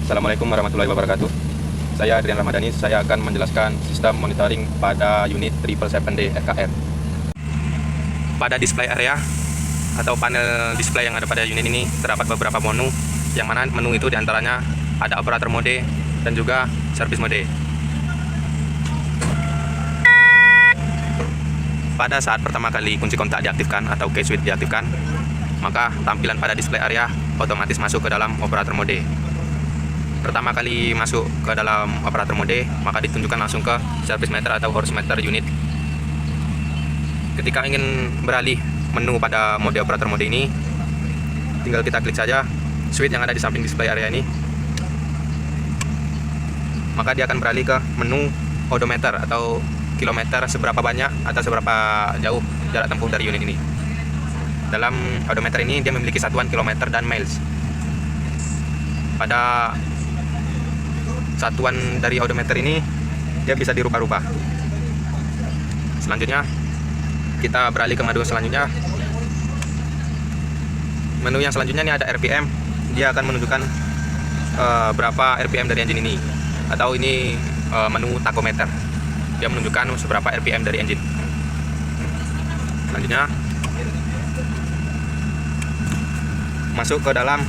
Assalamualaikum warahmatullahi wabarakatuh. Saya Adrian Ramadhani, saya akan menjelaskan sistem monitoring pada unit 777D RKR. Pada display area atau panel display yang ada pada unit ini terdapat beberapa menu, yang mana menu itu diantaranya ada operator mode dan juga service mode. Pada saat pertama kali kunci kontak diaktifkan atau key switch diaktifkan, maka tampilan pada display area otomatis masuk ke dalam operator mode. Pertama kali masuk ke dalam operator mode, maka ditunjukkan langsung ke service meter atau horse meter unit. Ketika ingin beralih menu pada mode operator mode ini, tinggal kita klik saja switch yang ada di samping display area ini, maka dia akan beralih ke menu odometer atau kilometer seberapa banyak atau seberapa jauh jarak tempuh dari unit ini. Dalam odometer ini dia memiliki satuan kilometer dan miles. Pada satuan dari odometer ini dia bisa dirubah-rubah. Selanjutnya kita beralih ke menu selanjutnya. Menu yang selanjutnya ini ada RPM. Dia akan menunjukkan berapa RPM dari engine ini, atau ini menu tachometer. Dia menunjukkan seberapa RPM dari engine. Selanjutnya masuk ke dalam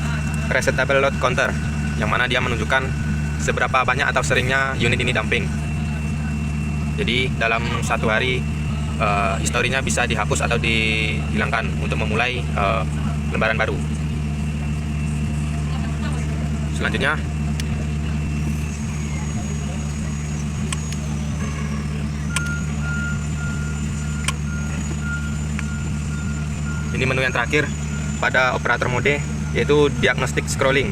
resetable load counter, yang mana dia menunjukkan seberapa banyak atau seringnya unit ini dumping. Jadi dalam satu hari historinya bisa dihapus atau dihilangkan untuk memulai lembaran baru. Selanjutnya ini menu yang terakhir pada operator mode, yaitu diagnostic scrolling.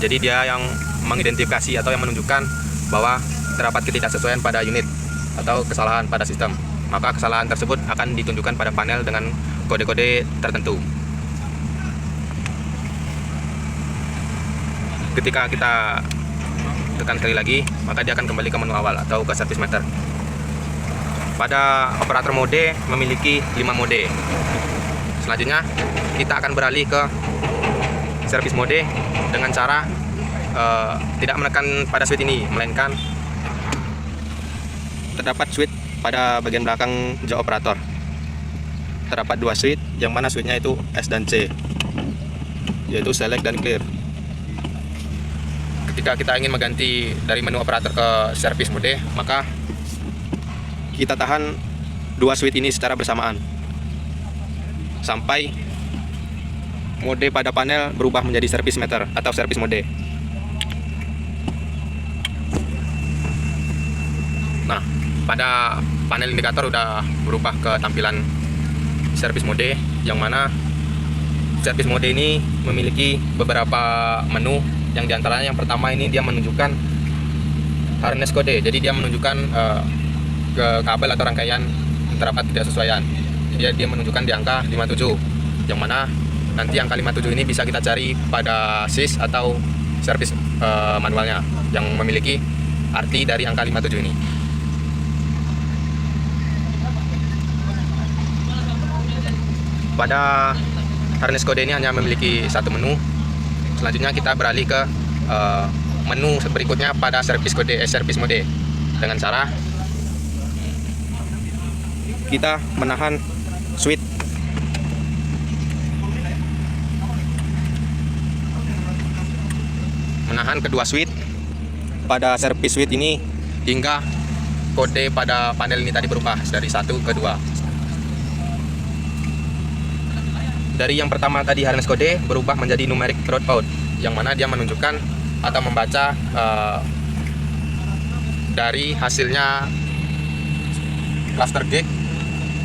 Jadi dia yang mengidentifikasi atau yang menunjukkan bahwa terdapat ketidaksesuaian pada unit atau kesalahan pada sistem. Maka kesalahan tersebut akan ditunjukkan pada panel dengan kode-kode tertentu. Ketika kita tekan sekali lagi, maka dia akan kembali ke menu awal atau ke service meter. Pada operator mode memiliki 5 mode. Selanjutnya kita akan beralih ke service mode dengan cara tidak menekan pada switch ini, melainkan terdapat switch pada bagian belakang jok operator. Terdapat 2 switch, yang mana switchnya itu S dan C, yaitu select dan clear. Ketika kita ingin mengganti dari menu operator ke service mode, maka kita tahan 2 switch ini secara bersamaan sampai mode pada panel berubah menjadi service meter atau service mode. Nah, pada panel indikator udah berubah ke tampilan service mode, yang mana service mode ini memiliki beberapa menu, yang diantaranya yang pertama ini dia menunjukkan harness code. Jadi dia menunjukkan ke kabel atau rangkaian terdapat ketidaksesuaian. Jadi dia menunjukkan di angka 57, yang mana nanti angka 57 ini bisa kita cari pada SIS atau service manualnya yang memiliki arti dari angka 57 ini. Pada harness code ini hanya memiliki 1 menu. Selanjutnya kita beralih ke menu berikutnya pada service code service mode, dengan cara kita menahan switch kedua switch pada service switch ini hingga kode pada panel ini tadi berubah dari 1 ke 2. Dari yang pertama tadi harness code berubah menjadi numeric throughout, yang mana dia menunjukkan atau membaca dari hasilnya cluster gauge.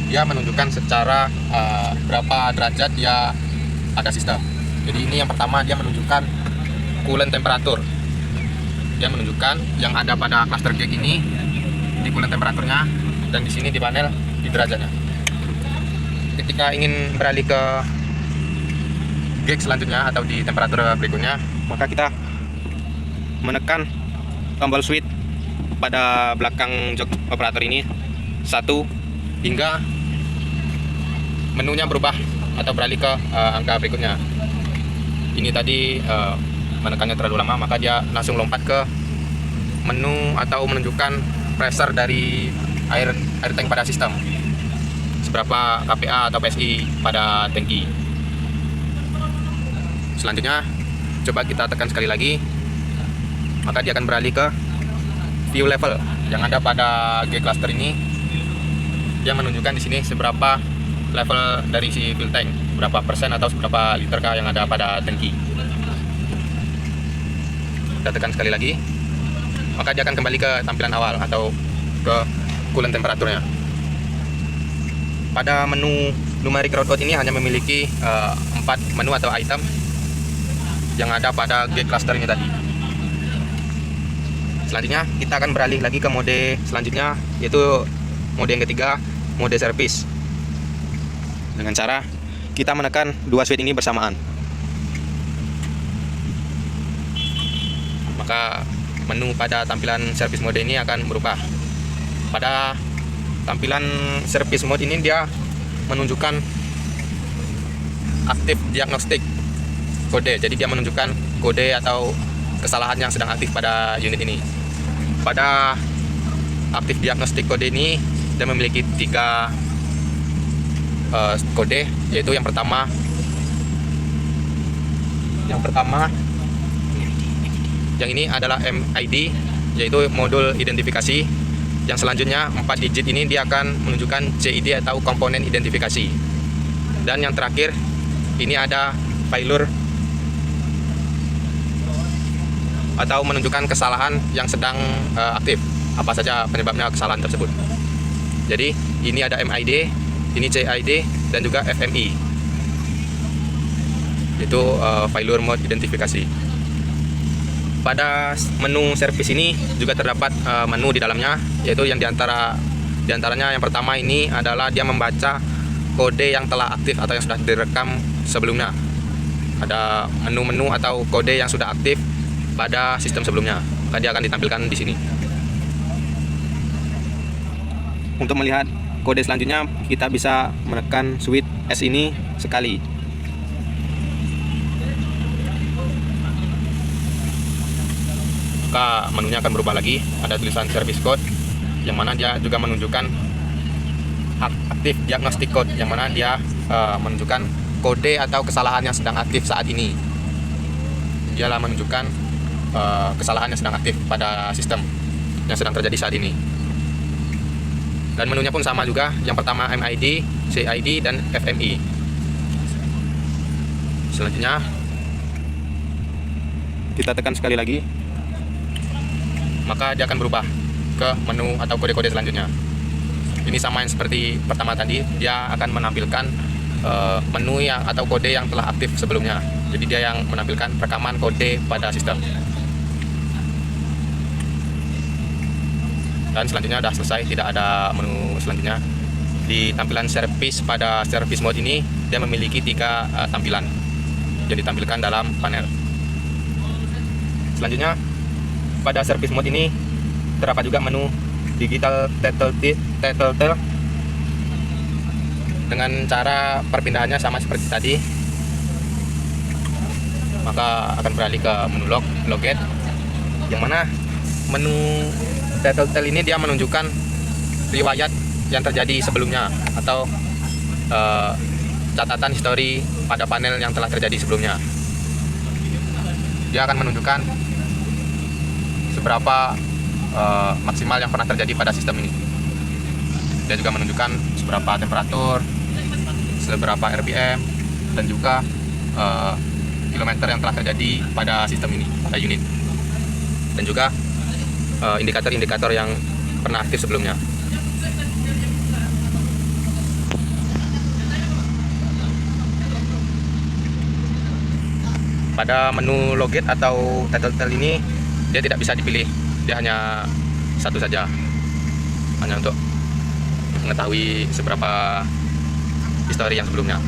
Dia menunjukkan secara berapa derajat dia ada sistem. Jadi ini yang pertama dia menunjukkan coolant temperatur. Dia menunjukkan yang ada pada cluster gauge ini di coolant temperaturnya, dan di sini di panel di derajatnya. Ketika ingin beralih ke gauge selanjutnya atau di temperatur berikutnya, maka kita menekan tombol switch pada belakang jok operator ini 1 hingga menunya berubah atau beralih ke angka berikutnya. Ini tadi menekannya terlalu lama, maka dia langsung lompat ke menu atau menunjukkan pressure dari air tank pada sistem, seberapa kPa atau PSI pada tangki. Selanjutnya coba kita tekan sekali lagi, maka dia akan beralih ke view level yang ada pada G cluster ini. Dia menunjukkan di sini seberapa level dari si fuel tank, berapa persen atau seberapa liter kah yang ada pada tangki. Kita tekan sekali lagi, maka dia akan kembali ke tampilan awal atau ke coolant temperaturnya. Pada menu numeric route ini hanya memiliki 4 menu atau item yang ada pada G cluster ini tadi. Selanjutnya kita akan beralih lagi ke mode selanjutnya, yaitu mode yang ketiga, mode service. Dengan cara kita menekan dua switch ini bersamaan, maka menu pada tampilan service mode ini akan berubah. Pada tampilan service mode ini dia menunjukkan aktif diagnostik kode, jadi dia menunjukkan kode atau kesalahan yang sedang aktif pada unit ini. Pada aktif diagnostik kode ini dia memiliki 3 kode, yaitu yang pertama yang ini adalah MID, yaitu modul identifikasi. Yang selanjutnya 4 digit ini dia akan menunjukkan CID atau komponen identifikasi. Dan yang terakhir ini ada failure atau menunjukkan kesalahan yang sedang aktif, apa saja penyebabnya kesalahan tersebut. Jadi ini ada MID, ini CID, dan juga FMI, itu failure mode identifikasi. Pada menu service ini juga terdapat menu di dalamnya, yaitu yang diantaranya yang pertama ini adalah dia membaca kode yang telah aktif atau yang sudah direkam sebelumnya. Ada menu-menu atau kode yang sudah aktif pada sistem sebelumnya, maka dia akan ditampilkan di sini. Untuk melihat kode selanjutnya, kita bisa menekan switch S ini sekali. Maka menunya akan berubah lagi, ada tulisan service code, yang mana dia juga menunjukkan aktif diagnostic code, yang mana dia menunjukkan kode atau kesalahan yang sedang aktif saat ini. Dialah menunjukkan kesalahan yang sedang aktif pada sistem yang sedang terjadi saat ini. Dan menunya pun sama juga, yang pertama MID, CID, dan FMI. Selanjutnya kita tekan sekali lagi, maka dia akan berubah ke menu atau kode-kode selanjutnya. Ini sama yang seperti pertama tadi, dia akan menampilkan menu yang atau kode yang telah aktif sebelumnya. Jadi dia yang menampilkan rekaman kode pada sistem. Dan selanjutnya sudah selesai, tidak ada menu selanjutnya. Di tampilan service pada service mode ini dia memiliki 3 tampilan yang ditampilkan dalam panel. Selanjutnya pada service mode ini terdapat juga menu digital telltale dengan cara perpindahannya sama seperti tadi. Maka akan beralih ke menu logget, yang mana menu telltale ini dia menunjukkan riwayat yang terjadi sebelumnya atau catatan histori pada panel yang telah terjadi sebelumnya. Dia akan menunjukkan seberapa maksimal yang pernah terjadi pada sistem ini. Dia juga menunjukkan seberapa temperatur, seberapa RPM, dan juga kilometer yang telah terjadi pada sistem ini, pada unit, dan juga indikator-indikator yang pernah aktif sebelumnya. Pada menu logget atau telltale ini dia tidak bisa dipilih, dia hanya satu saja, hanya untuk mengetahui seberapa histori yang sebelumnya.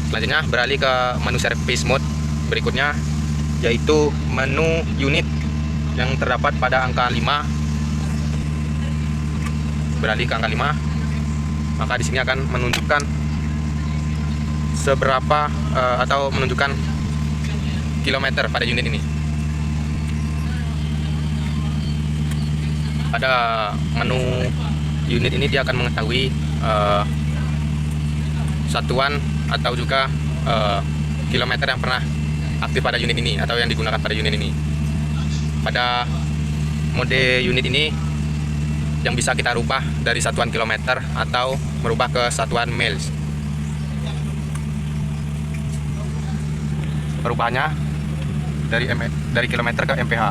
Selanjutnya beralih ke menu service mode berikutnya, yaitu menu unit yang terdapat pada angka 5. Beralih ke angka 5, maka di sini akan menunjukkan seberapa atau menunjukkan kilometer pada unit ini. Pada menu unit ini dia akan mengetahui satuan atau juga kilometer yang pernah aktif pada unit ini atau yang digunakan pada unit ini. Pada mode unit ini yang bisa kita rubah dari satuan kilometer atau merubah ke satuan miles. Perubahannya dari kilometer ke mph.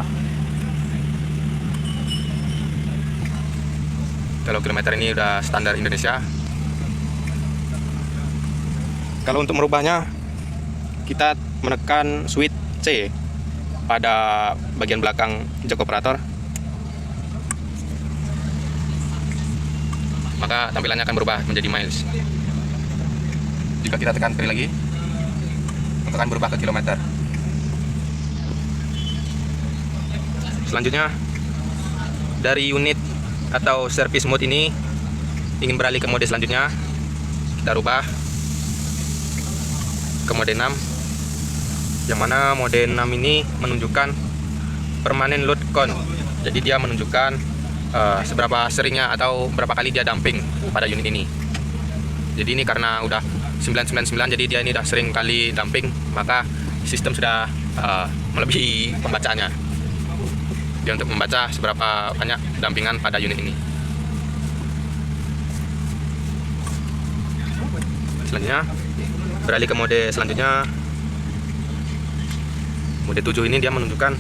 Kalau kilometer ini udah standar Indonesia. Kalau untuk merubahnya, kita menekan switch C pada bagian belakang jok operator, maka tampilannya akan berubah menjadi miles. Jika kita tekan sekali lagi, maka akan berubah ke kilometer. Selanjutnya, dari unit atau service mode ini ingin beralih ke mode selanjutnya, kita rubah ke mode 6, yang mana mode 6 ini menunjukkan permanent load count. Jadi dia menunjukkan seberapa seringnya atau berapa kali dia dumping pada unit ini. Jadi ini karena udah 999, jadi dia ini udah sering kali dumping, maka sistem sudah melebihi pembacaannya. Dia untuk membaca seberapa banyak dampingan pada unit ini. Selanjutnya beralih ke mode selanjutnya, mode 7 ini dia menunjukkan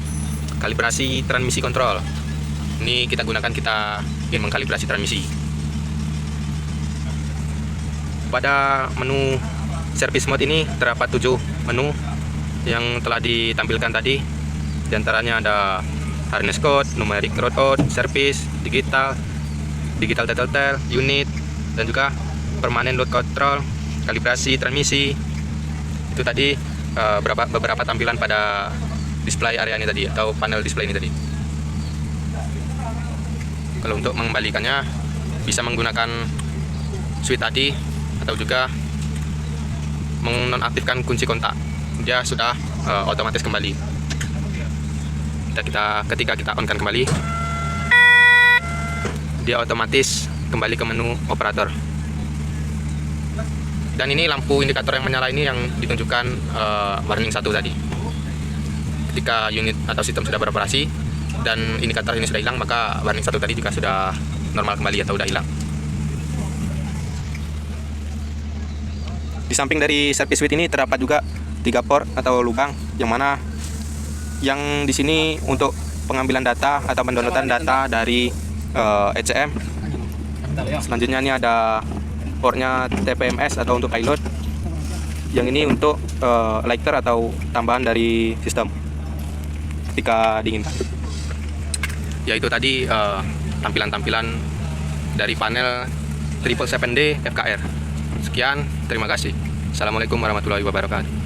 kalibrasi transmisi kontrol. Ini kita gunakan kita ingin mengkalibrasi transmisi. Pada menu service mode ini terdapat 7 menu yang telah ditampilkan tadi. Di antaranya ada harness code, numeric route, service, digital telltale, unit, dan juga permanent load control, kalibrasi transmisi. Itu tadi beberapa tampilan pada display area ini tadi atau panel display ini tadi. Kalau untuk mengembalikannya bisa menggunakan switch tadi atau juga menonaktifkan kunci kontak. Dia sudah otomatis kembali. Ketika kita on kan kembali, dia otomatis kembali ke menu operator. Dan ini lampu indikator yang menyala ini yang ditunjukkan warning 1 tadi. Ketika unit atau sistem sudah beroperasi dan indikator ini sudah hilang, maka warning 1 tadi juga sudah normal kembali atau sudah hilang. Di samping dari service switch ini terdapat juga 3 port atau lubang, yang mana yang di sini untuk pengambilan data atau mendownloadan data dari ECM. Selanjutnya ini ada portnya TPMS atau untuk pilot. Yang ini untuk lighter atau tambahan dari sistem ketika diinginkan. Ya, itu tadi tampilan-tampilan dari panel 777D FKR. Sekian, terima kasih. Assalamualaikum warahmatullahi wabarakatuh.